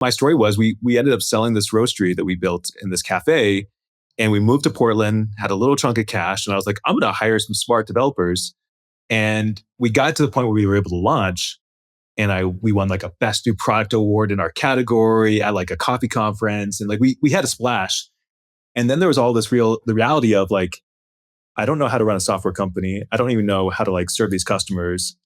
my story was we ended up selling this roastery that we built in this cafe, and we moved to Portland, had a little chunk of cash, and I was like, I'm going to hire some smart developers. And we got to the point where we were able to launch, and we won like a best new product award in our category at like a coffee conference, and like we had a splash. And then there was all the reality of like, I don't know how to run a software company. I don't even know how to like serve these customers.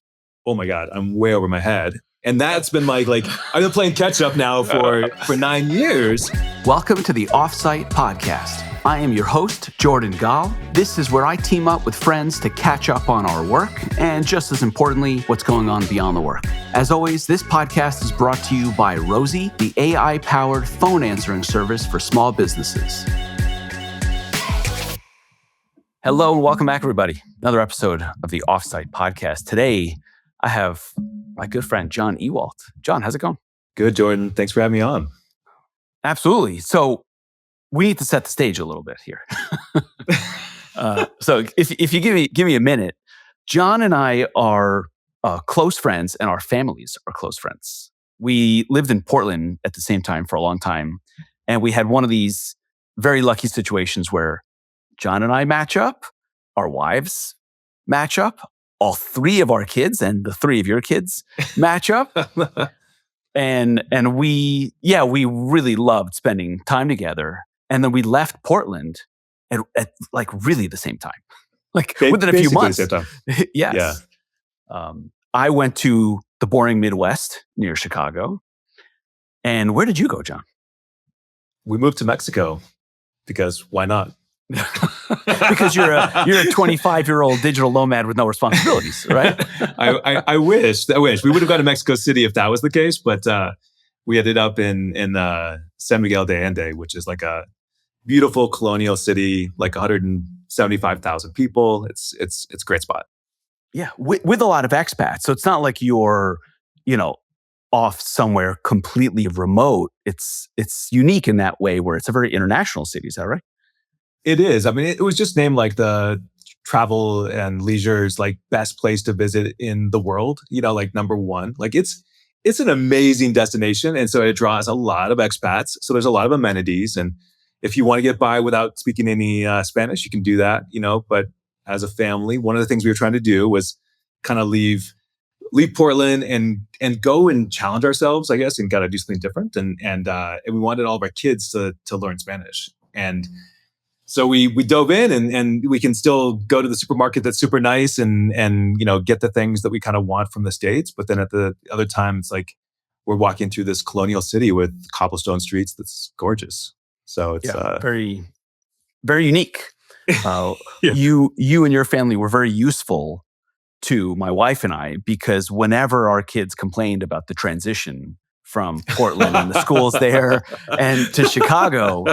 Oh my God, I'm way over my head. And that's been like I've been playing catch up now for 9 years. Welcome to the Offsite Podcast. I am your host, Jordan Gall. This is where I team up with friends to catch up on our work and, just as importantly, what's going on beyond the work. As always, this podcast is brought to you by Rosie, the AI-powered phone answering service for small businesses. Hello and welcome back, everybody. Another episode of the Offsite Podcast. Today, I have my good friend, Jon Ewalt. Jon, how's it going? Good, Jordan. Thanks for having me on. Absolutely. So we need to set the stage a little bit here. So if you give me a minute, Jon and I are close friends, and our families are close friends. We lived in Portland at the same time for a long time, and we had one of these very lucky situations where Jon and I match up, our wives match up, all three of our kids and the three of your kids match up. And we really loved spending time together. And then we left Portland at like really the same time, like within a few months. The same time. Yes. Yeah. I went to the boring Midwest near Chicago. And where did you go, Jon? We moved to Mexico because why not? Because you're a 25-year-old digital nomad with no responsibilities, right? I wish. We would have gone to Mexico City if that was the case, but we ended up in San Miguel de Allende, which is like a beautiful colonial city, like 175,000 people. It's a great spot. Yeah, with a lot of expats. So it's not like you're, off somewhere completely remote. It's unique in that way where it's a very international city. Is that right? It is. I mean, it was just named like the travel and leisure's like best place to visit in the world, like number one. Like it's an amazing destination. And so it draws a lot of expats. So there's a lot of amenities. And if you want to get by without speaking any Spanish, you can do that, But as a family, one of the things we were trying to do was kind of leave Portland and go and challenge ourselves, I guess, and got to do something different. And we wanted all of our kids to learn Spanish. And so we dove in and we can still go to the supermarket that's super nice and get the things that we kind of want from the States. But then at the other time, it's like we're walking through this colonial city with cobblestone streets that's gorgeous. So it's very, very unique. Yeah. You and your family were very useful to my wife and I, because whenever our kids complained about the transition from Portland and the schools there and to Chicago,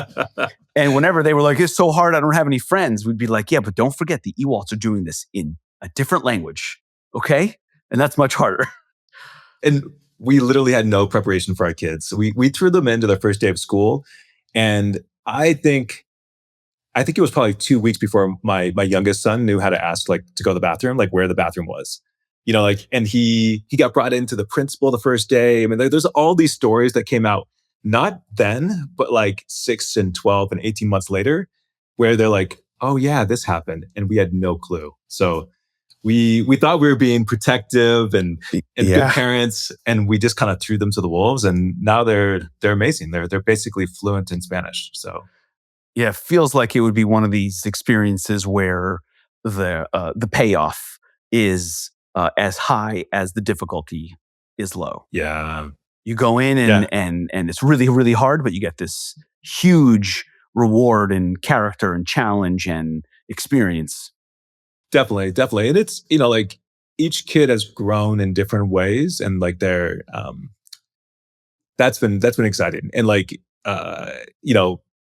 and whenever they were like, it's so hard, I don't have any friends, we'd be like, yeah, but don't forget the Ewalts are doing this in a different language, okay? And that's much harder. And we literally had no preparation for our kids. So we threw them into their first day of school. And I think it was probably 2 weeks before my youngest son knew how to ask like to go to the bathroom, like where the bathroom was. And he got brought into the principal the first day. I mean, there's all these stories that came out, not then, but like 6 and 12 and 18 months later, where they're like, oh yeah, this happened. And we had no clue. So we thought we were being protective and good parents, and we just kind of threw them to the wolves. And now they're amazing. They're basically fluent in Spanish. So yeah, it feels like it would be one of these experiences where the payoff is as high as the difficulty is low. Yeah. You go in and it's really, really hard, but you get this huge reward and character and challenge and experience. Definitely. And it's, like each kid has grown in different ways, and like they're that's been exciting. And like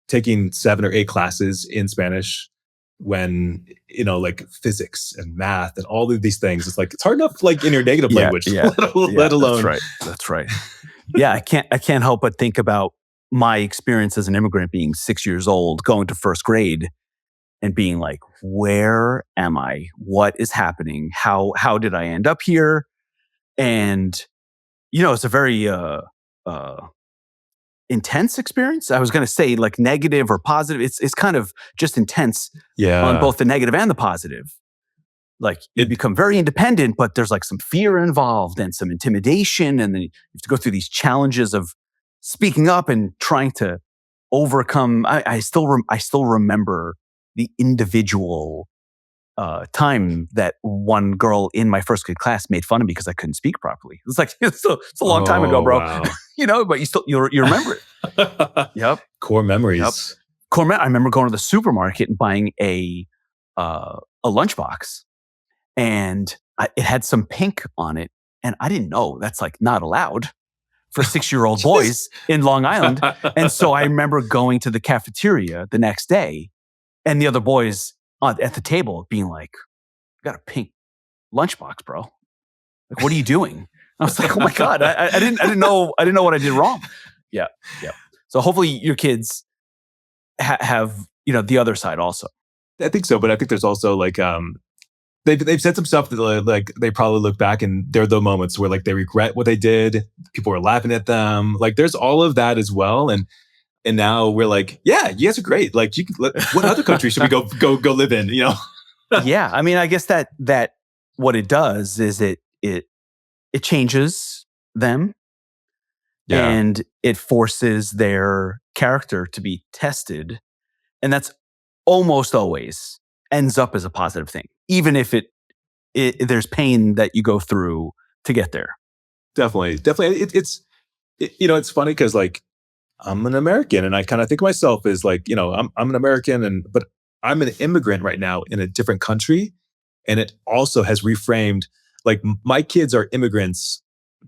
taking 7 or 8 classes in Spanish when, like physics and math and all of these things, it's like, it's hard enough like in your negative language, let alone. That's right. Yeah. I can't help but think about my experience as an immigrant being 6 years old, going to first grade and being like, where am I? What is happening? How did I end up here? And, it's a very, intense experience. I was going to say like negative or positive. It's kind of just intense on both the negative and the positive. Like you become very independent, but there's like some fear involved and some intimidation. And then you have to go through these challenges of speaking up and trying to overcome. I still remember the individual time that one girl in my first grade class made fun of me because I couldn't speak properly. It's like, it's a long time ago, bro. Wow. But you remember it. Yep. Core memories. Yep. I remember going to the supermarket and buying a lunchbox, and it had some pink on it, and I didn't know that's like not allowed for 6-year-old boys in Long Island. And so I remember going to the cafeteria the next day, and the other boys at the table being like, "You got a pink lunchbox, bro. Like, what are you doing?" I was like, "Oh my God, I didn't know what I did wrong." Yeah. So hopefully your kids have the other side also. I think so, but I think there's also like they've said some stuff that like they probably look back and there are the moments where like they regret what they did. People are laughing at them. Like there's all of that as well, and now we're like, yeah, you guys are great. Like, what other country should we go live in? Yeah, I mean, I guess that what it does is it changes them, and it forces their character to be tested, and that's almost always ends up as a positive thing, even if there's pain that you go through to get there. Definitely. It's funny because like I'm an American and I kind of think of myself as like, I'm an American but I'm an immigrant right now in a different country. And it also has reframed, like my kids are immigrants,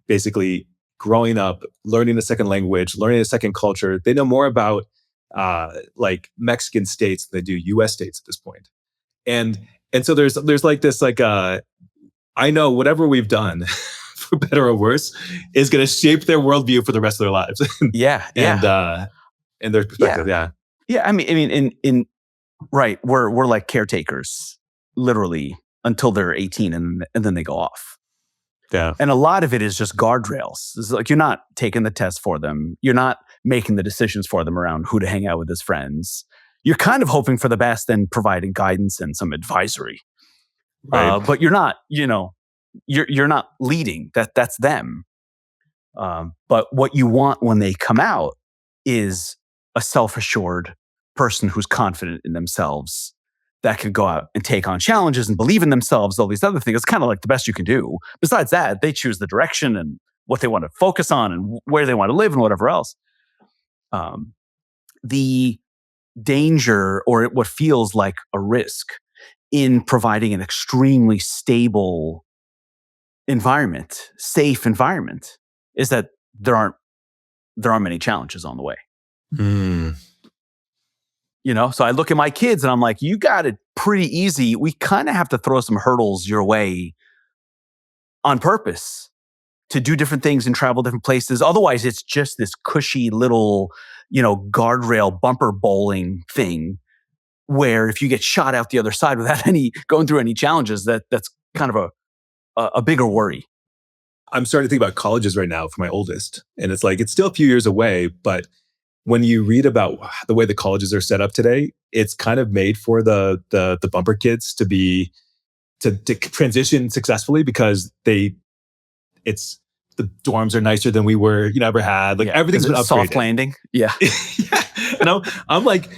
basically growing up, learning a second language, learning a second culture. They know more about like Mexican states than they do US states at this point. And so there's like this, like, I know whatever we've done for better or worse is going to shape their worldview for the rest of their lives. Yeah. And their perspective. Yeah. I mean, in right, we're like caretakers, literally, until they're 18, and then they go off. Yeah. And a lot of it is just guardrails. It's like you're not taking the test for them. You're not making the decisions for them around who to hang out with as friends. You're kind of hoping for the best and providing guidance and some advisory. Right. But you're not, you're not leading. That's them. But what you want when they come out is a self-assured person who's confident in themselves, that can go out and take on challenges and believe in themselves, all these other things. It's kind of like the best you can do. Besides that, they choose the direction and what they want to focus on and where they want to live and whatever else. The danger, or what feels like a risk in providing an extremely stable environment, safe environment, is that there aren't many challenges on the way. So I look at my kids and I'm like, you got it pretty easy. We kind of have to throw some hurdles your way on purpose to do different things and travel different places. Otherwise, it's just this cushy little, guardrail bumper bowling thing where if you get shot out the other side without going through any challenges, that's kind of a bigger worry. I'm starting to think about colleges right now for my oldest. And it's like, it's still a few years away, but when you read about the way the colleges are set up today, it's kind of made for the bumper kids to transition successfly because the dorms are nicer than we ever had. Like everything's been upgraded. Soft landing. Yeah. I'm like,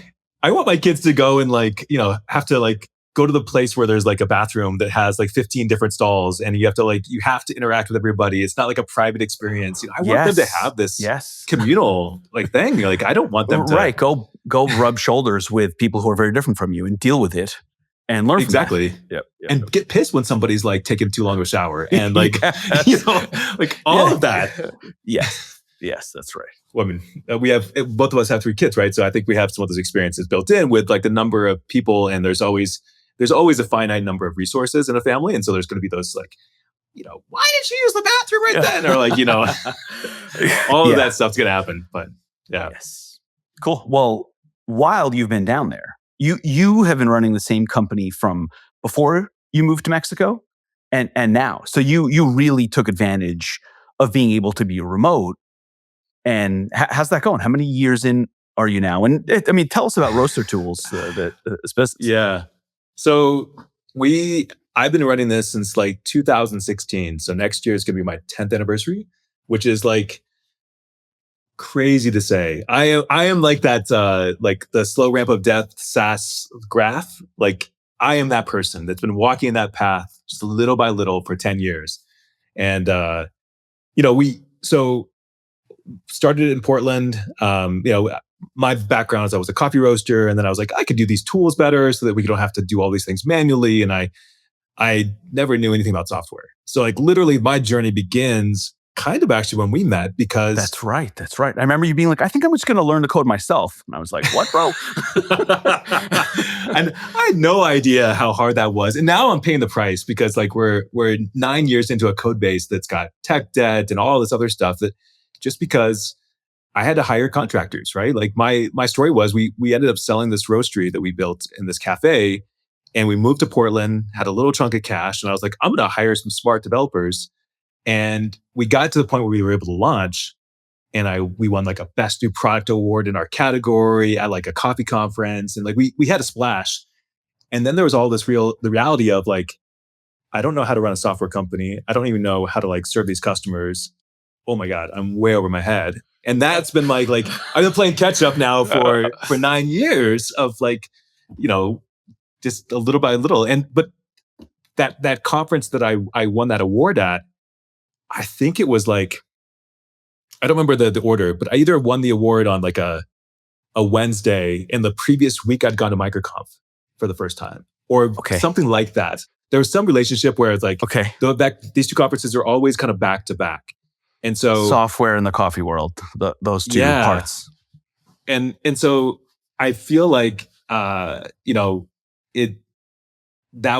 I want my kids to go and like, have to like go to the place where there's like a bathroom that has like 15 different stalls and you have to interact with everybody. It's not like a private experience. I want them to have this communal like thing. Like I don't want them to. Right. Go rub shoulders with people who are very different from you and deal with it and learn exactly. From that. Yep. And get pissed when somebody's like taking too long of a shower and like, like all of that. Yes, that's right. Well, I mean, we have, both of us have 3 kids, right? So I think we have some of those experiences built in with like the number of people, and there's always a finite number of resources in a family. And so there's going to be those like, why did she use the bathroom right then? Or like, all of that stuff's going to happen. But yeah. Yes. Cool. Well, while you've been down there, you have been running the same company from before you moved to Mexico and now. So you really took advantage of being able to be remote And how's that going? How many years in are you now? And tell us about Roaster Tools, this business. Yeah. So I've been running this since like 2016. So next year is going to be my 10th anniversary, which is like crazy to say. I am like that, like the slow ramp of death SaaS graph. Like I am that person that's been walking in that path just little by little for 10 years. And, so started in Portland. My background is I was a coffee roaster, and then I was like, I could do these tools better so that we don't have to do all these things manually. And I never knew anything about software. So like literally my journey begins kind of actually when we met because That's right. I remember you being like, I think I'm just going to learn to code myself. And I was like, what, bro? And I had no idea how hard that was. And now I'm paying the price because like we're 9 years into a code base that's got tech debt and all this other stuff that just because I had to hire contractors, right? Like my story was we ended up selling this roastery that we built in this cafe, and we moved to Portland, had a little chunk of cash, and I was like, I'm going to hire some smart developers. And we got to the point where we were able to launch, and we won like a best new product award in our category at like a coffee conference, and like we had a splash. And then there was all this the reality of like, I don't know how to run a software company. I don't even know how to like serve these customers. Oh my God, I'm way over my head. And that's been like I've been playing catch up now for 9 years of like, just a little by little. But that conference that I won that award at, I think it was like, I don't remember the order, but I either won the award on like a Wednesday, and the previous week I'd gone to MicroConf for the first time, or something like that. There was some relationship where it's like, these two conferences are always kind of back to back. And so software in the coffee world, those two parts. And so I feel like, that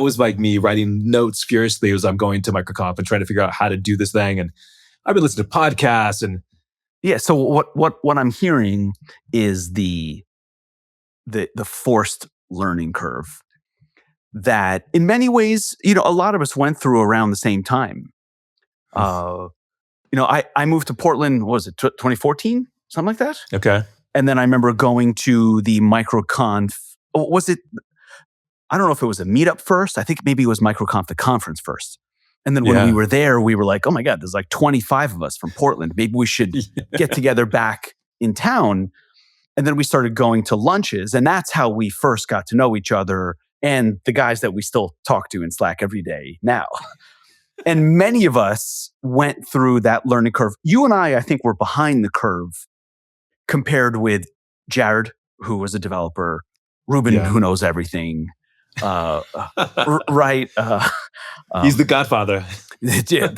was like me writing notes furiously as I'm going to MicroConf and trying to figure out how to do this thing. And I've been listening to podcasts and so what I'm hearing is the forced learning curve that in many ways, a lot of us went through around the same time. I moved to Portland, what was it, 2014? Something like that? Okay. And then I remember going to the MicroConf. Was it, I don't know if it was a meetup first. I think maybe it was MicroConf, the conference first. And then when we were there, we were like, oh my God, there's like 25 of us from Portland. Maybe we should get together back in town. And then we started going to lunches. And that's how we first got to know each other and the guys that we still talk to in Slack every day now. And many of us went through that learning curve. You and I think, were behind the curve compared with Jared, who was a developer, Ruben, who knows everything. Right. He's the godfather. Yeah,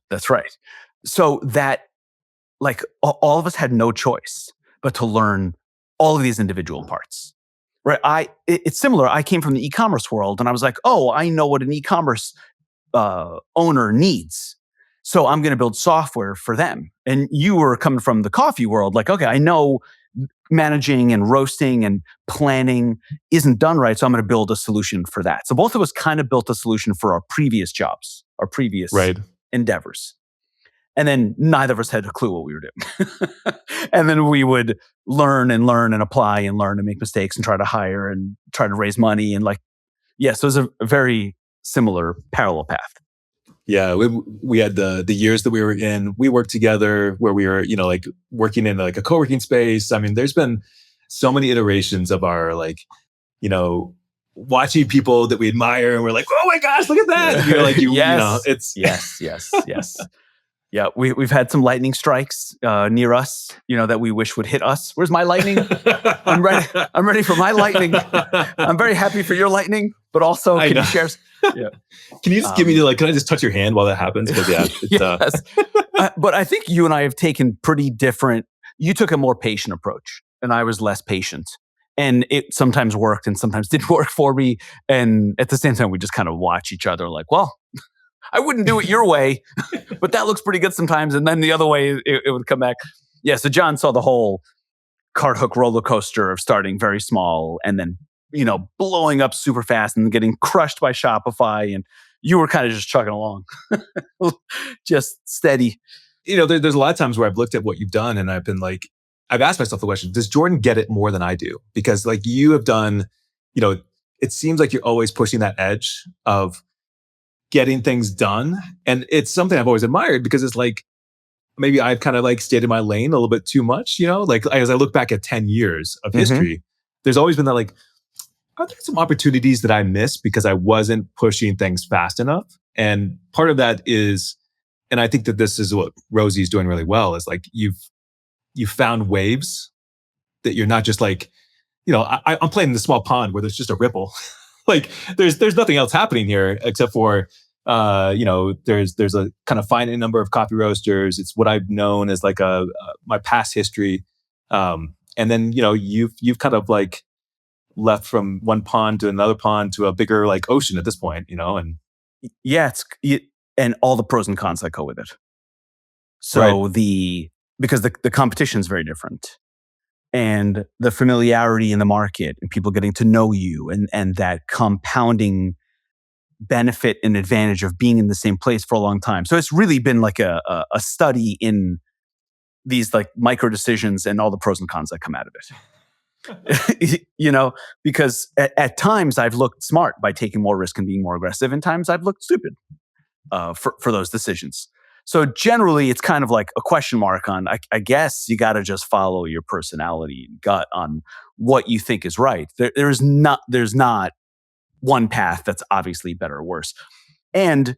that's right. So that, like, all of us had no choice but to learn all of these individual parts. Right. It's similar. I came from the e-commerce world, and I was like, oh, I know what an e-commerce owner needs, so I'm going to build software for them. And you were coming from the coffee world, like, okay, I know managing and roasting and planning isn't done right, so I'm going to build a solution for that. So both of us kind of built a solution for our previous jobs, our previous endeavors. And then neither of us had a clue what we were doing. And then we would learn and apply and learn and make mistakes and try to hire and try to raise money. And like, so it was a very similar parallel path. Yeah, we had the years that we were in. We worked together where we were, like working in like a co-working space. I mean, there's been so many iterations of our like, watching people that we admire, and we're like, oh my gosh, look at that. And you're like, it's yes. Yeah, we've had some lightning strikes near us, that we wish would hit us. Where's my lightning? I'm ready for my lightning. I'm very happy for your lightning, but also can you share? Yeah. Can you just give me can I just touch your hand while that happens? Yes. But I think you and I have taken pretty different. You took a more patient approach, and I was less patient. And it sometimes worked and sometimes didn't work for me. And at the same time, we just kind of watch each other like, well, I wouldn't do it your way, but that looks pretty good sometimes. And then the other way, it would come back. Yeah, so John saw the whole cart hook roller coaster of starting very small and then, blowing up super fast and getting crushed by Shopify. And you were kind of just chugging along, just steady. there's a lot of times where I've looked at what you've done and I've been like, I've asked myself the question, does Jordan get it more than I do? Because like you have done, you know, it seems like you're always pushing that edge of getting things done. And it's something I've always admired because it's like, maybe I've kind of like stayed in my lane a little bit too much, like as I look back at 10 years of history, there's always been that like, are there some opportunities that I missed because I wasn't pushing things fast enough? And part of that is, and I think that this is what Rosie's doing really well, is like you found waves that you're not just like, I'm playing in the small pond where there's just a ripple. Like there's nothing else happening here except for there's a kind of finite number of coffee roasters. It's what I've known as like my past history. And then, you've kind of like left from one pond to another pond to a bigger like ocean at this point, and yeah, and all the pros and cons that go with it. So right. Because the competition is very different, and the familiarity in the market and people getting to know you, and that compounding benefit and advantage of being in the same place for a long time. So it's really been like a study in these like micro decisions and all the pros and cons that come out of it. Because at times I've looked smart by taking more risk and being more aggressive, and times I've looked stupid for those decisions. So generally, it's kind of like a question mark on, I guess you got to just follow your personality and gut on what you think is right. There's not one path that's obviously better or worse. And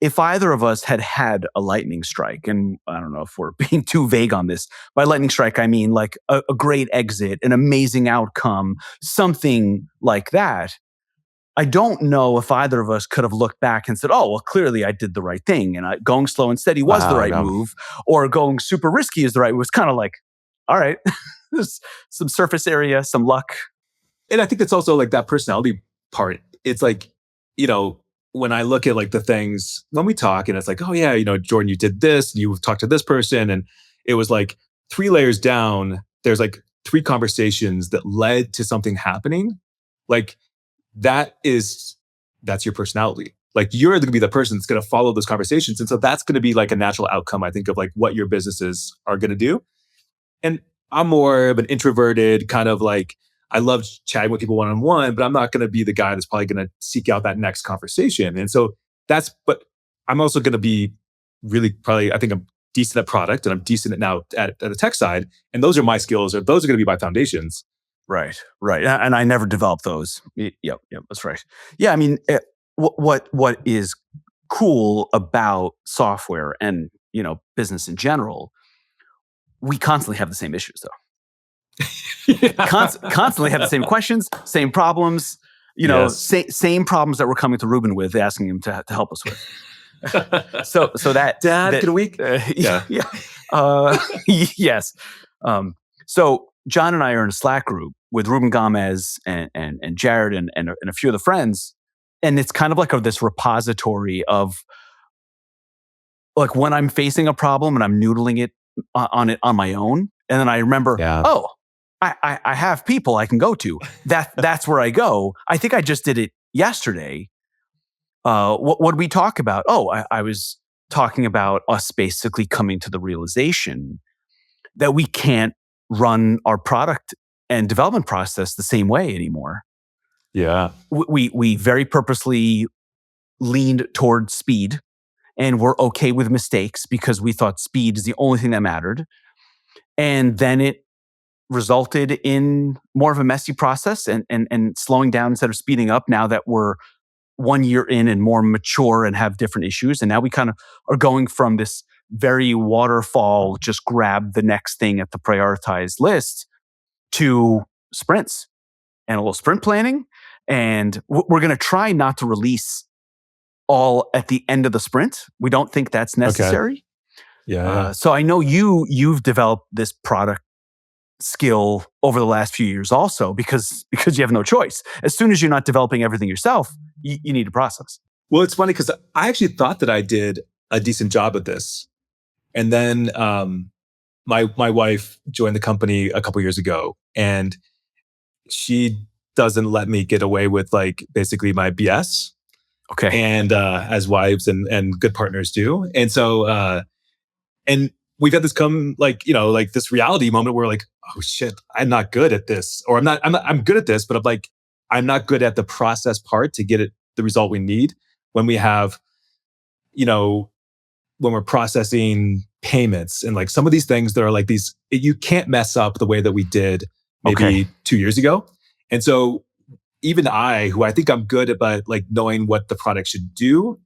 if either of us had had a lightning strike, and I don't know if we're being too vague on this, by lightning strike, I mean like a great exit, an amazing outcome, something like that, I don't know if either of us could have looked back and said, oh, well, clearly I did the right thing. And going slow and steady was the right move, or going super risky is the right move. It's kind of like, all right, there's some surface area, some luck. And I think that's also like that personality part. It's like, when I look at like the things when we talk and it's like, oh yeah, Jordan, you did this, you talked to this person. And it was like 3 layers down, there's like 3 conversations that led to something happening. Like that's your personality. Like you're going to be the person that's going to follow those conversations. And so that's going to be like a natural outcome, I think, of like what your businesses are going to do. And I'm more of an introverted kind of like, I love chatting with people one-on-one, but I'm not going to be the guy that's probably going to seek out that next conversation. And so but I'm also going to be really probably, I think I'm decent at product and I'm decent at now at the tech side. And those are my skills, or those are going to be my foundations. Right. And I never developed those. Yep, that's right. Yeah, I mean, what is cool about software and, business in general, we constantly have the same issues though. Constantly have the same questions, same problems, same problems that we're coming to Ruben with, asking him to help us with. So that Dad, can we? Yeah. Yes. So John and I are in a Slack group with Ruben Gomez and Jared and a few of the friends, and it's kind of like this repository of like when I'm facing a problem and I'm noodling it on my own, and then I remember, oh, I have people I can go to. That's where I go. I think I just did it yesterday. What did we talk about? Oh, I was talking about us basically coming to the realization that we can't run our product and development process the same way anymore. Yeah. We very purposely leaned towards speed, and we're okay with mistakes because we thought speed is the only thing that mattered. And then it resulted in more of a messy process and slowing down instead of speeding up, now that we're 1 year in and more mature and have different issues. And now we kind of are going from this very waterfall, just grab the next thing at the prioritized list, to sprints and a little sprint planning. And we're going to try not to release all at the end of the sprint. We don't think that's necessary. Okay. Yeah. So I know you've developed this product skill over the last few years also because you have no choice. As soon as you're not developing everything yourself, you need a process. Well, it's funny because I actually thought that I did a decent job at this. And then my wife joined the company a couple years ago, and she doesn't let me get away with like basically my BS. Okay. And as wives and good partners do. And so And we've had this come like, like this reality moment where like, oh shit, I'm not good at this. Or I'm good at this, but I'm like, I'm not good at the process part to get it the result we need when we have, you know, when we're processing payments and like some of these things that are like these, you can't mess up the way that we did Okay. maybe 2 years ago. And so even who I think I'm good about like knowing what the product should do,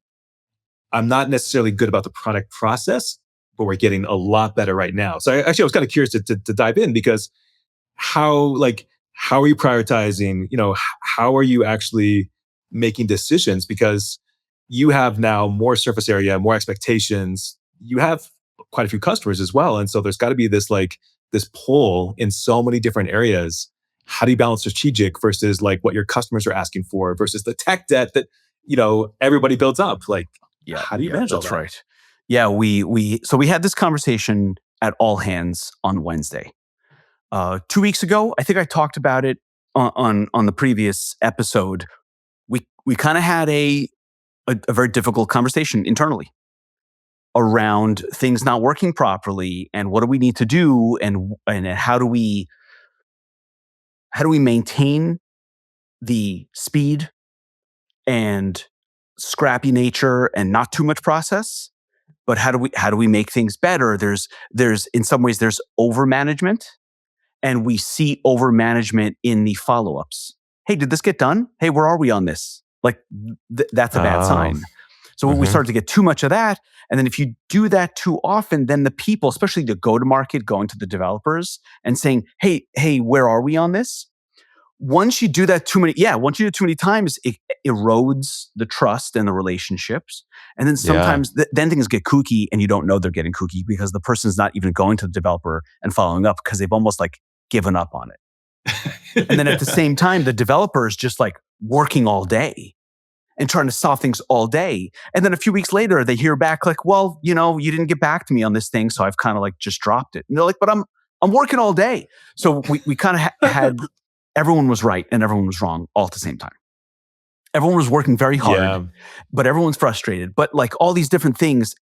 I'm not necessarily good about the product process, but we're getting a lot better right now. So I was kind of curious to dive in because how are you prioritizing? How are you actually making decisions? Because you have now more surface area, more expectations. You have quite a few customers as well, and so there's got to be this pull in so many different areas. How do you balance strategic versus like what your customers are asking for versus the tech debt that everybody builds up? Like, Yeah, how do you manage all that's that? right. Yeah, so we had this conversation at all hands on Wednesday. 2 weeks ago, I think I talked about it on the previous episode. We kind of had a very difficult conversation internally around things not working properly and what do we need to do and how do we maintain the speed and scrappy nature and not too much process, but how do we make things better? There's in some ways there's over management, and we see over management in the follow-ups. Hey, did this get done? Hey, where are we on this? Like that's a bad Oh, sign. So we mhm. started to get too much of that. And then if you do that too often, then the people, especially the go-to-market, going to the developers and saying, hey, where are we on this? Once you do that once you do it too many times, it erodes the trust and the relationships. And then Yeah. sometimes then things get kooky and you don't know they're getting kooky because the person's not even going to the developer and following up because they've almost like given up on it. And then at the same time, the developer is just like working all day and trying to solve things all day. And then a few weeks later, they hear back like, well, you didn't get back to me on this thing. So I've kind of like just dropped it. And they're like, but I'm working all day. So we kind of had everyone was right and everyone was wrong all at the same time. Everyone was working very hard, Yeah. but everyone's frustrated. But like all these different things,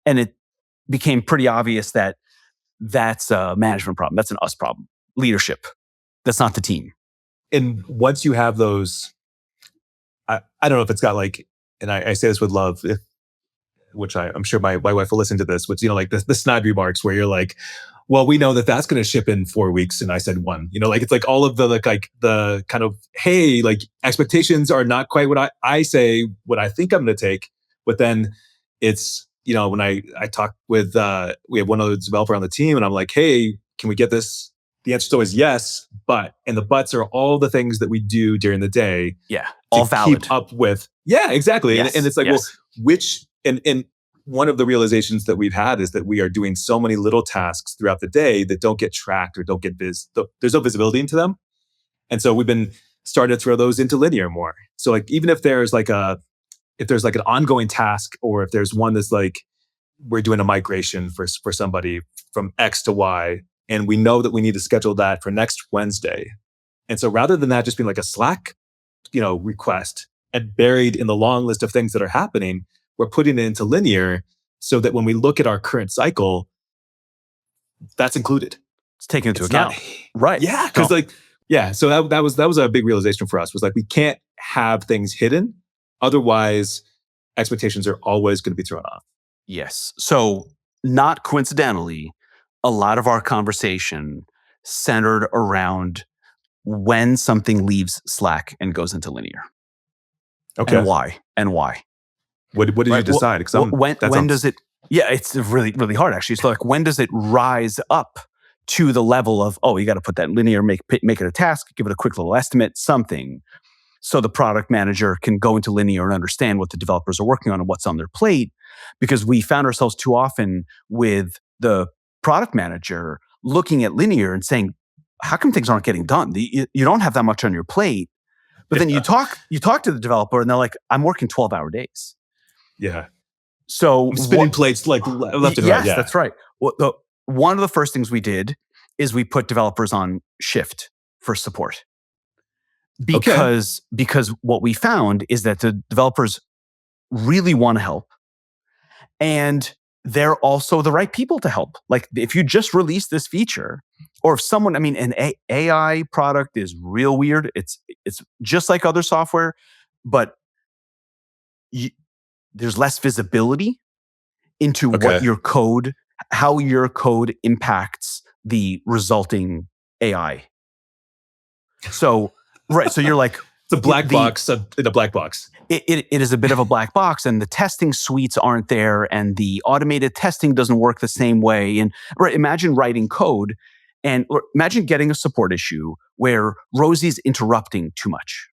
and it became pretty obvious that that's a management problem. That's an us problem. Leadership. That's not the team. And once you have those, I don't know if it's got like, and I say this with love, which I'm sure my wife will listen to this, which, like the snide remarks where you're like, well, we know that that's going to ship in 4 weeks. And I said one, like, it's like all of the, like the kind of, hey, like expectations are not quite what I say, what I think I'm going to take. But then it's, when I talk with, we have one other developer on the team and I'm like, hey, can we get this? The answer is always yes, and the buts are all the things that we do during the day Yeah. to All valid. keep up with. Yeah, exactly. And Yes. it's like, well, yes. which, and one of the realizations that we've had is that we are doing so many little tasks throughout the day that don't get tracked or don't get there's no visibility into them. And so we've been starting to throw those into linear more. So like, even if there's like an ongoing task, or if there's one that's like, we're doing a migration for somebody from X to Y, and we know that we need to schedule that for next Wednesday. And so rather than that just being like a Slack, request and buried in the long list of things that are happening, we're putting it into linear so that when we look at our current cycle, that's included. It's taken into It's account. not, Right. yeah, because No. like, yeah. So that was a big realization for us. Was like we can't have things hidden, otherwise expectations are always going to be thrown off. Yes. So, not coincidentally, a lot of our conversation centered around when something leaves Slack and goes into linear, and Okay, why, and why. what did you Right? decide? Because that When does sounds it? Yeah, it's really really hard actually. So, like, when does it rise up to the level of, oh, you got to put that in linear, make it a task, give it a quick little estimate, something, so the product manager can go into linear and understand what the developers are working on and what's on their plate. Because we found ourselves too often with the product manager looking at linear and saying, how come things aren't getting done? You don't have that much on your plate. But then you talk to the developer and they're like, I'm working 12-hour days. yeah. So I'm spinning plates like left and right. yes, Yeah. that's right. One of the first things we did is we put developers on shift for support. Okay. Because what we found is that the developers really want to help, and they're also the right people to help. Like if you just release this feature, or if someone, I mean, an AI product is real weird. It's just like other software, but you, there's less visibility into what Okay. your code, how your code impacts the resulting AI. So, right. So you're like, It's a black box in a black box. it is a bit of a black box, and the testing suites aren't there, and the automated testing doesn't work the same way. And right, imagine writing code, and imagine getting a support issue where Rosie's interrupting too much,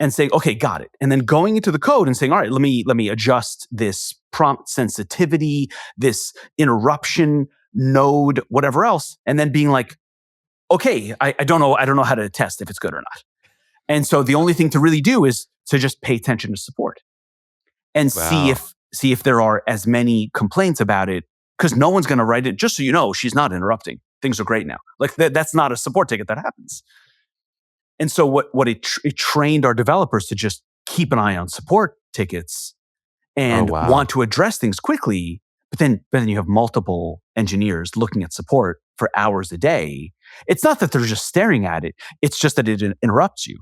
and saying, "Okay, got it," and then going into the code and saying, "All right, let me adjust this prompt sensitivity, this interruption node, whatever else," and then being like, "Okay, I don't know how to test if it's good or not." And so the only thing to really do is to just pay attention to support and see Wow. if there are as many complaints about it, because no one's going to write it. Just so you know, she's not interrupting. Things are great now. Like that's not a support ticket that happens. And so what it trained our developers to just keep an eye on support tickets Oh, and wow. want to address things quickly. But then you have multiple engineers looking at support for hours a day. It's not that they're just staring at it. It's just that it interrupts you.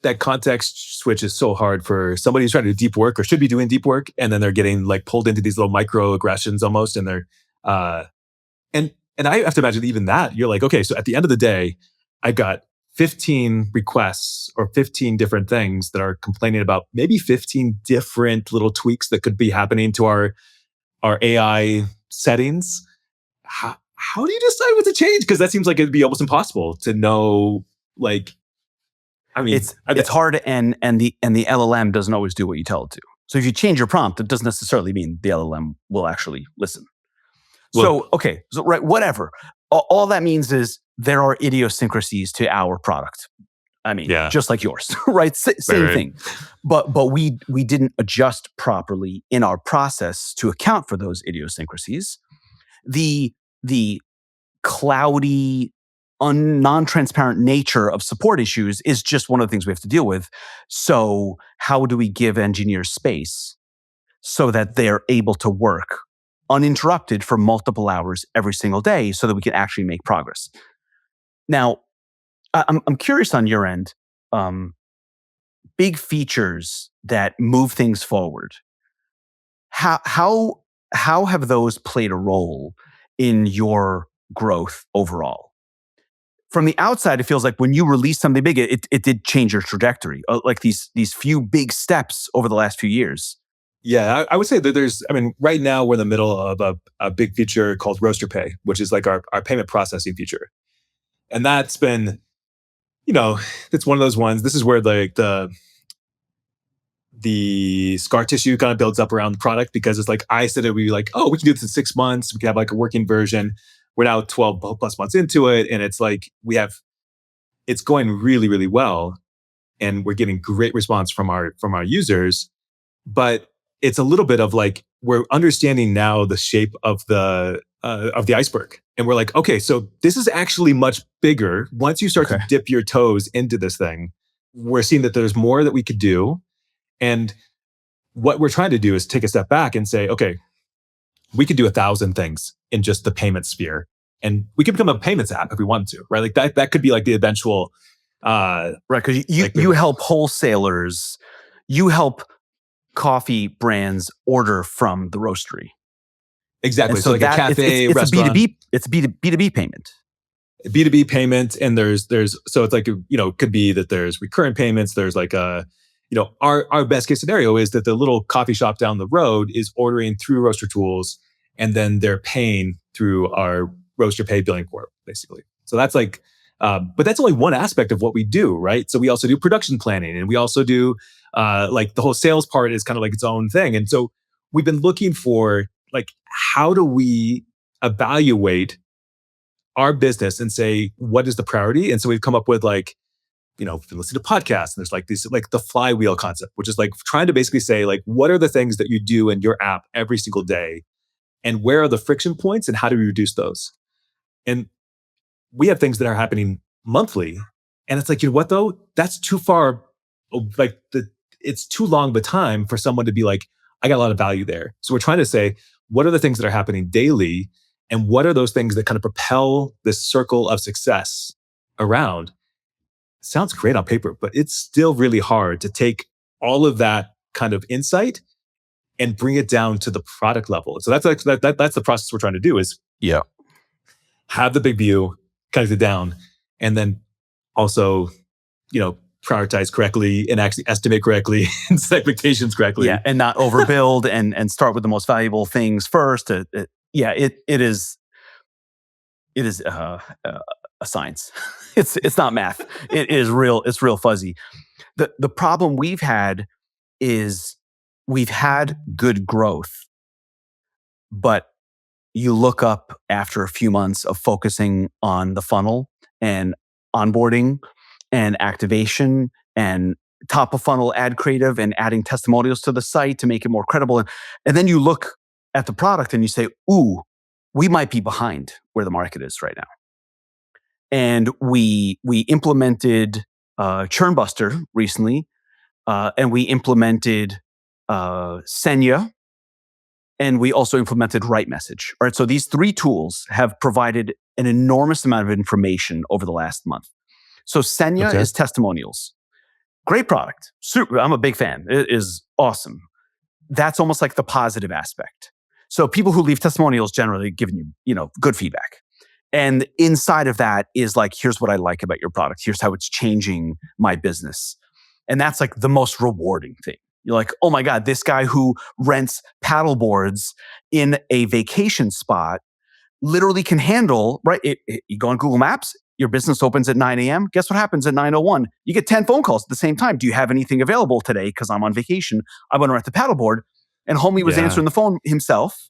That context switch is so hard for somebody who's trying to do deep work or should be doing deep work, and then they're getting like pulled into these little microaggressions almost, and they're uh and I have to imagine even that you're like, okay, so at the end of the day, I got 15 requests or 15 different things that are complaining about maybe 15 different little tweaks that could be happening to our AI settings. How do you decide what to change? Because that seems like it'd be almost impossible to know. Like, I mean, It's hard, and the LLM doesn't always do what you tell it to. So if you change your prompt, it doesn't necessarily mean the LLM will actually listen. well, So okay, so right, whatever. All that means is there are idiosyncrasies to our product. I mean, yeah, just like yours, right? right, Same right. thing. But we didn't adjust properly in our process to account for those idiosyncrasies. The cloudy, non-transparent nature of support issues is just one of the things we have to deal with. So how do we give engineers space so that they're able to work uninterrupted for multiple hours every single day so that we can actually make progress? Now, I'm curious on your end, um, big features that move things forward. How how how have those played a role in your growth overall? From the outside, it feels like when you release something big, it did change your trajectory. Like these few big steps over the last few years. Yeah, I would say that I mean, right now we're in the middle of a big feature called Roaster Pay, which is like our payment processing feature. And that's been, you know, it's one of those ones. This is where like the scar tissue kind of builds up around the product, because it's like I said it would be like, oh, we can do this in 6 months. We can have like a working version. We're now 12 plus months into it. And it's like it's going really, really well. And we're getting great response from our users. But it's a little bit of like we're understanding now the shape of the iceberg, and we're like, okay, so this is actually much bigger. Once you start to Okay. dip your toes into this thing, we're seeing that there's more that we could do. And what we're trying to do is take a step back and say, okay, we could do 1,000 things in just the payment sphere, and we could become a payments app if we wanted to, right? Like that could be like the eventual Right, because like you help wholesalers, you help coffee brands order from the roastery, and exactly. So so like a that cafe, it's a B two restaurant, B, it's a B2B payment. B2B payment, and there's so it's like, it could be that there's recurrent payments. There's like our best case scenario is that the little coffee shop down the road is ordering through Roaster Tools, and then they're paying through our Roaster Pay billing corp, basically. So that's like, but that's only one aspect of what we do, right? So we also do production planning, and we also do like the whole sales part is kind of like its own thing. And so we've been looking for like, how do we evaluate our business and say, what is the priority? And so we've come up with like, if you listen to podcasts, and there's like this, like the flywheel concept, which is like trying to basically say, like, what are the things that you do in your app every single day, and where are the friction points, and how do we reduce those? And we have things that are happening monthly, and it's like, you know what though? That's too far, like it's too long of a time for someone to be like, I got a lot of value there. So we're trying to say, what are the things that are happening daily? And what are those things that kind of propel this circle of success around? Sounds great on paper, but it's still really hard to take all of that kind of insight and bring it down to the product level. So that's like, that's the process we're trying to do is Yeah. have the big view, cut it down, and then also, prioritize correctly and actually estimate correctly and set expectations correctly. Yeah, and not overbuild and start with the most valuable things first. It is a science. It's not math. It is real. It's real fuzzy. The problem we've had is we've had good growth, but you look up after a few months of focusing on the funnel and onboarding and activation and top of funnel ad creative and adding testimonials to the site to make it more credible. And then you look at the product and you say, ooh, we might be behind where the market is right now. And we implemented Churn Buster recently, and we implemented Senya, and we also implemented Right Message. All right, so these 3 tools have provided an enormous amount of information over the last month. So Senya is testimonials. Great product. Super. I'm a big fan. It is awesome. That's almost like the positive aspect. So people who leave testimonials generally giving you, good feedback. And inside of that is like, here's what I like about your product. Here's how it's changing my business. And that's like the most rewarding thing. You're like, oh my God, this guy who rents paddle boards in a vacation spot literally can handle, right? You go on Google Maps, your business opens at 9 a.m. Guess what happens at 9:01? You get 10 phone calls at the same time. Do you have anything available today? Because I'm on vacation. I want to rent the paddleboard. And homie was answering the phone himself.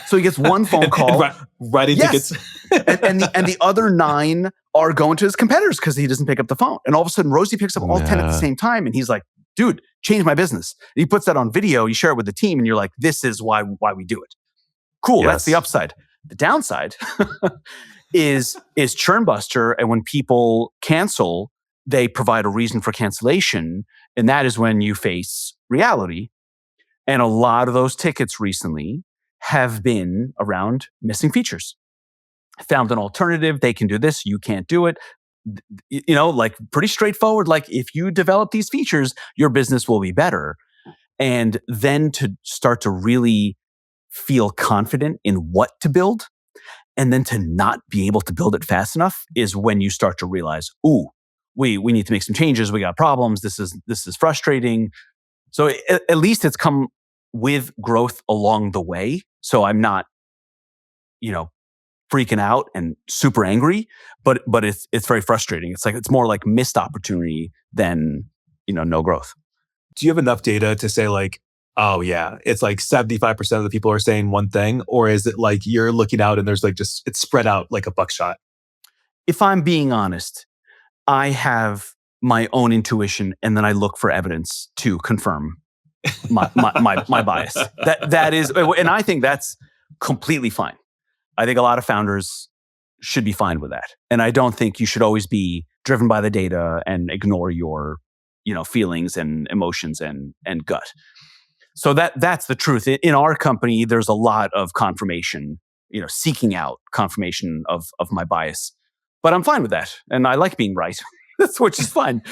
So he gets one phone call. and writing tickets. and the other 9 are going to his competitors because he doesn't pick up the phone. And all of a sudden, Rosie picks up all 10 at the same time. And he's like, dude, change my business. And he puts that on video. You share it with the team. And you're like, this is why we do it. Cool. That's the upside. The downside is Churn Buster. And when people cancel, they provide a reason for cancellation. And that is when you face reality. And a lot of those tickets recently have been around missing features. Found an alternative. They can do this. You can't do it. Like pretty straightforward. Like if you develop these features, your business will be better. And then to start to really feel confident in what to build, and then to not be able to build it fast enough is when you start to realize, ooh, we need to make some changes. We got problems. This is frustrating. So at least it's come with growth along the way. So I'm not, freaking out and super angry, but it's very frustrating. It's more like missed opportunity than, no growth. Do you have enough data to say like, oh yeah, it's like 75% of the people are saying one thing? Or is it like you're looking out and there's like just, it's spread out like a buckshot? If I'm being honest, I have my own intuition and then I look for evidence to confirm my bias. That is, and I think that's completely fine. I think a lot of founders should be fine with that. And I don't think you should always be driven by the data and ignore your, feelings and emotions and gut. So that's the truth. In our company, there's a lot of confirmation, seeking out confirmation of my bias. But I'm fine with that. And I like being right. Which is fine.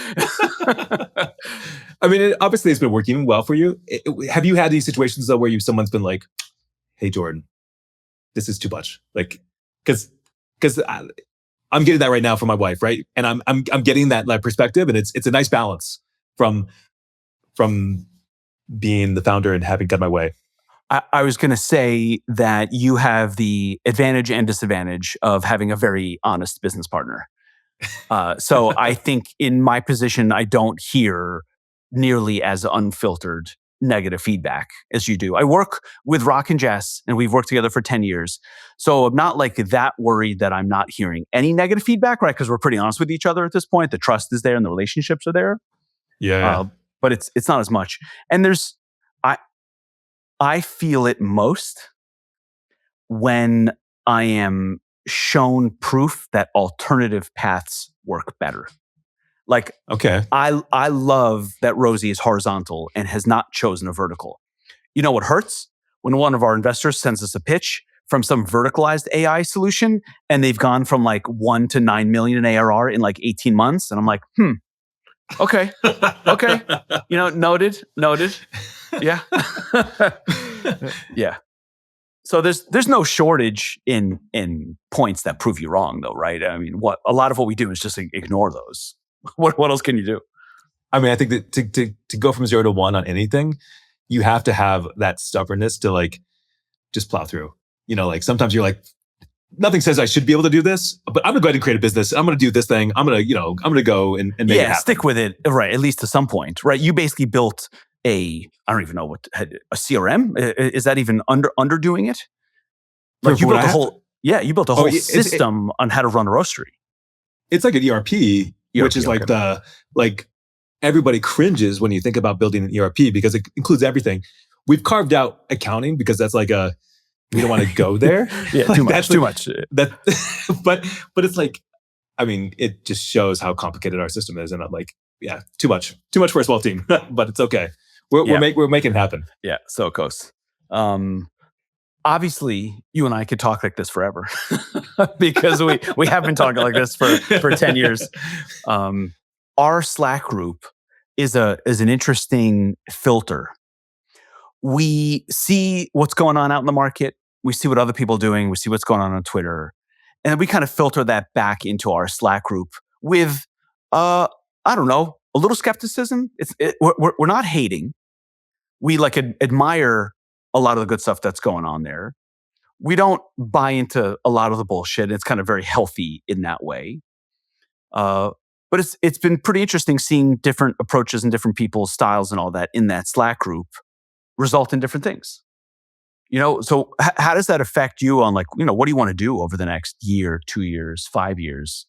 I mean, obviously it's been working well for you. Have you had these situations though where someone's been like, hey, Jordan, this is too much. Like, because I'm getting that right now from my wife, right? And I'm getting that like perspective, and it's a nice balance from being the founder and having got my way. I was going to say that you have the advantage and disadvantage of having a very honest business partner. So I think in my position, I don't hear nearly as unfiltered negative feedback as you do. I work with Rock and Jess, and we've worked together for 10 years. So I'm not like that worried that I'm not hearing any negative feedback, right? Because we're pretty honest with each other at this point. The trust is there and the relationships are there. Yeah. But it's not as much. And I feel it most when I am shown proof that alternative paths work better. Like, okay, I love that Rosie is horizontal and has not chosen a vertical. You know what hurts? When one of our investors sends us a pitch from some verticalized AI solution and they've gone from like 1 to 9 million in ARR in like 18 months. And I'm like, okay. Noted. Yeah. Yeah. So there's no shortage in points that prove you wrong though, right? I mean, a lot of what we do is just ignore those. What else can you do? I mean, I think that to go from 0 to 1 on anything, you have to have that stubbornness to like just plow through. Like sometimes you're like, nothing says I should be able to do this, but I'm gonna go ahead and create a business. I'm gonna do this thing. I'm gonna go and make it happen. Stick with it, right? At least to some point, right? You basically built I don't even know a CRM. Is that even underdoing it? Like you built a whole system on how to run a roastery. It's like an ERP, which is like everybody cringes when you think about building an ERP because it includes everything. We've carved out accounting because that's like we don't want to go there. Too much. Too much. But it's like, I mean, it just shows how complicated our system is, and I'm like, too much for a small team, but it's okay. We're making it happen. Yeah, so close. Obviously, you and I could talk like this forever because we have been talking like this for 10 years. Our Slack group is an interesting filter. We see what's going on out in the market. We see what other people are doing. We see what's going on Twitter. And we kind of filter that back into our Slack group with, I don't know, a little skepticism. We're not hating. We admire a lot of the good stuff that's going on there. We don't buy into a lot of the bullshit. It's kind of very healthy in that way. But it's been pretty interesting seeing different approaches and different people's styles and all that in that Slack group result in different things. So how does that affect you on what do you want to do over the next year, 2 years, 5 years?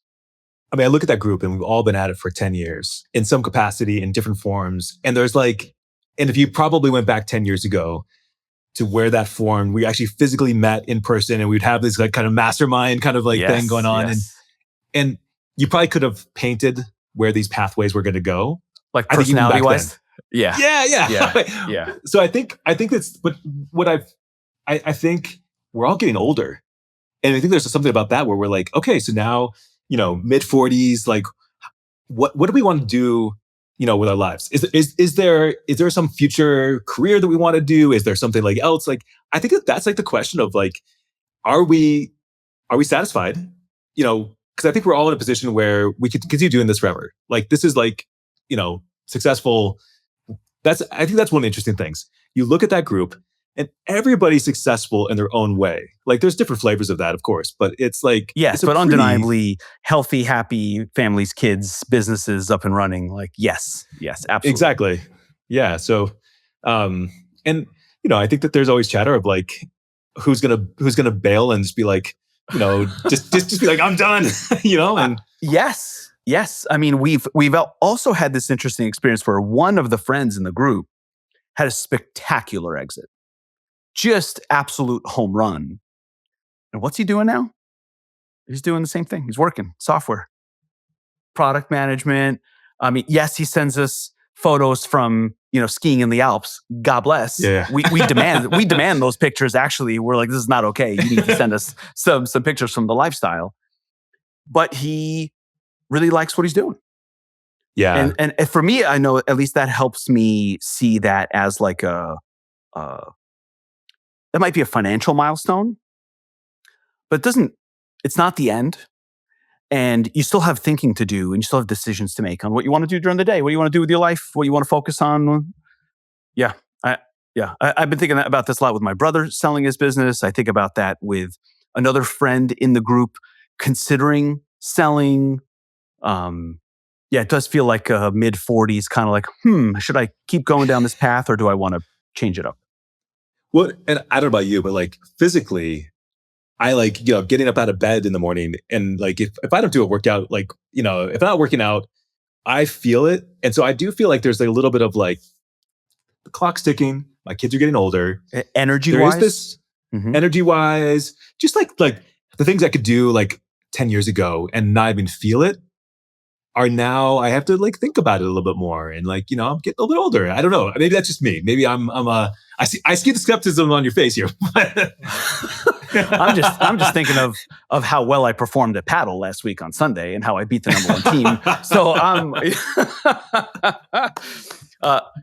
I mean, I look at that group and we've all been at it for 10 years in some capacity, in different forms. And there's and if you probably went back 10 years ago to where that formed, we actually physically met in person and we'd have this kind of mastermind kind of thing going on. Yes. And you probably could have painted where these pathways were going to go. Like personality wise? Yeah. Yeah. So I think that's, but what I think we're all getting older. And I think there's something about that where we're like, okay, so now, mid 40s, what do we want to do, with our lives? Is there some future career that we want to do? Is there something else? I think that's the question of are we satisfied? Because I think we're all in a position where we could continue doing this forever. This is successful. I think that's one of the interesting things. You look at that group and everybody's successful in their own way. There's different flavors of that, of course, but it's yes, but undeniably healthy, happy families, kids, businesses up and running. Yes, absolutely. Exactly. Yeah. So, and I think that there's always chatter of who's gonna bail and just be just be I'm done, and Yes. I mean, we've also had this interesting experience where one of the friends in the group had a spectacular exit. Just absolute home run. And what's he doing now? He's doing the same thing. He's working software, product management. I mean, yes, he sends us photos from, skiing in the Alps. God bless. Yeah. We demand those pictures. Actually, we're like, this is not okay. You need to send us some pictures from the lifestyle. But he really likes what he's doing. Yeah. And for me, I know at least that helps me see that as that might be a financial milestone, but it's not the end. And you still have thinking to do and you still have decisions to make on what you want to do during the day, what you want to do with your life, what you want to focus on. Yeah. I've been thinking about this a lot with my brother selling his business. I think about that with another friend in the group considering selling. It does feel like a mid 40s, kind of should I keep going down this path or do I want to change it up? Well, and I don't know about you, but physically, I getting up out of bed in the morning and if I don't do a workout, if I'm not working out, I feel it. And so I do feel there's a little bit of the clock's ticking. My kids are getting older. Energy-wise? Energy-wise, just the things I could do 10 years ago and not even feel it. are now I have to like think about it a little bit more, and like I'm getting a little bit older. I don't know. Maybe that's just me. Maybe I see the skepticism on your face here. I'm just thinking of how well I performed at paddle last week on Sunday and how I beat the number one team. So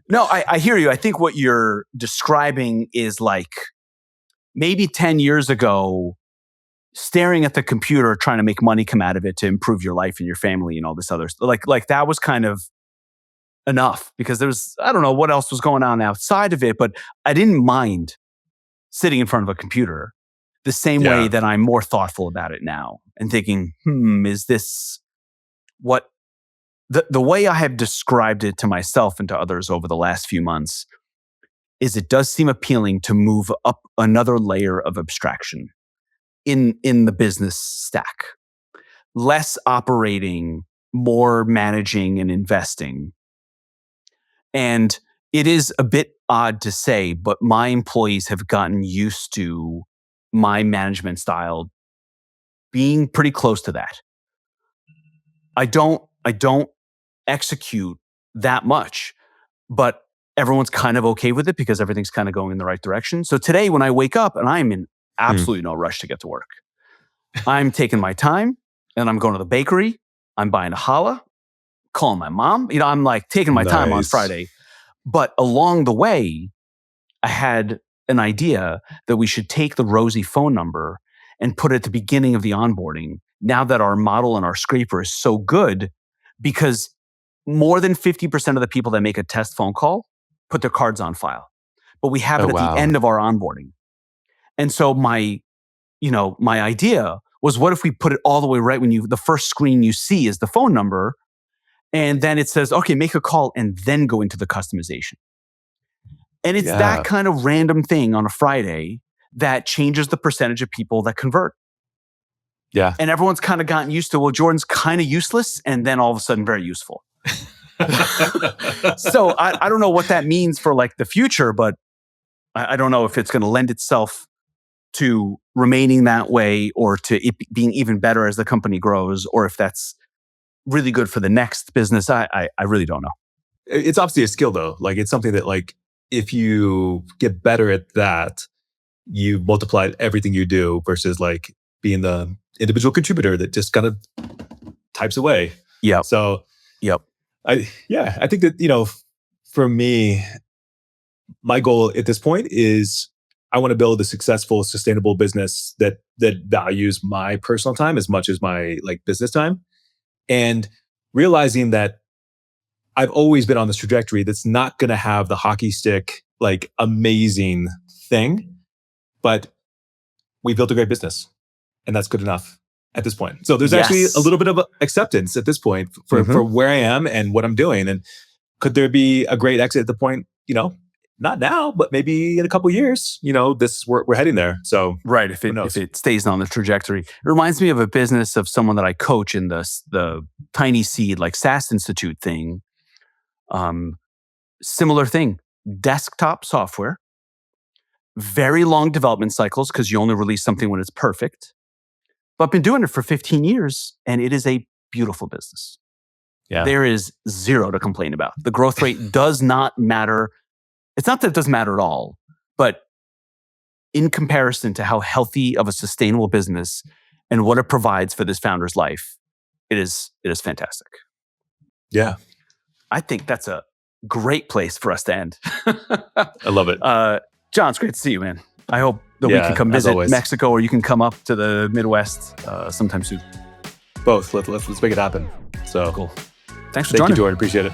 no, I hear you. I think what you're describing is like maybe 10 years ago, staring at the computer, trying to make money come out of it to improve your life and your family and all this other stuff. Like that was kind of enough because I don't know what else was going on outside of it, but I didn't mind sitting in front of a computer the same way that I'm more thoughtful about it now and thinking, is this what the way I have described it to myself and to others over the last few months is it does seem appealing to move up another layer of abstraction in the business stack. Less operating, more managing and investing. And it is a bit odd to say, but my employees have gotten used to my management style being pretty close to that. I don't execute that much, but everyone's kind of okay with it because everything's kind of going in the right direction. So today when I wake up and I'm in absolutely no rush to get to work, I'm taking my time and I'm going to the bakery. I'm buying a challah, calling my mom. I'm like taking my time on Friday. But along the way, I had an idea that we should take the Rosie phone number and put it at the beginning of the onboarding now that our model and our scraper is so good, because more than 50% of the people that make a test phone call put their cards on file. But we have it at the end of our onboarding. And so my idea was, what if we put it all the way right when the first screen you see is the phone number, and then it says, okay, make a call and then go into the customization. And it's that kind of random thing on a Friday that changes the percentage of people that convert. Yeah. And everyone's kind of gotten used to, well, Jordan's kind of useless and then all of a sudden very useful. So I don't know what that means for like the future, but I don't know if it's going to lend itself to remaining that way or to it being even better as the company grows, or if that's really good for the next business. I really don't know. It's obviously a skill though. Like it's something that like, if you get better at that, you multiply everything you do versus like being the individual contributor that just kind of types away. Yeah. So, I think that, for me, my goal at this point is I want to build a successful, sustainable business that values my personal time as much as my like business time, and realizing that I've always been on this trajectory that's not going to have the hockey stick, like amazing thing, but we built a great business and that's good enough at this point. So there's actually a little bit of acceptance at this point for where I am and what I'm doing. And could there be a great exit at the point, not now, but maybe in a couple of years, we're heading there. So right. If it stays on the trajectory, it reminds me of a business of someone that I coach in the Tiny Seed, like SaaS Institute thing. Similar thing, desktop software, very long development cycles because you only release something when it's perfect. But I've been doing it for 15 years and it is a beautiful business. Yeah. There is zero to complain about. The growth rate does not matter. It's not that it doesn't matter at all, but in comparison to how healthy of a sustainable business and what it provides for this founder's life, it is fantastic. Yeah. I think that's a great place for us to end. I love it. John, it's great to see you, man. I hope that we can come visit Mexico, or you can come up to the Midwest sometime soon. Both. Let's make it happen. So cool. Thanks for joining. Thank you, Jordan. Appreciate it.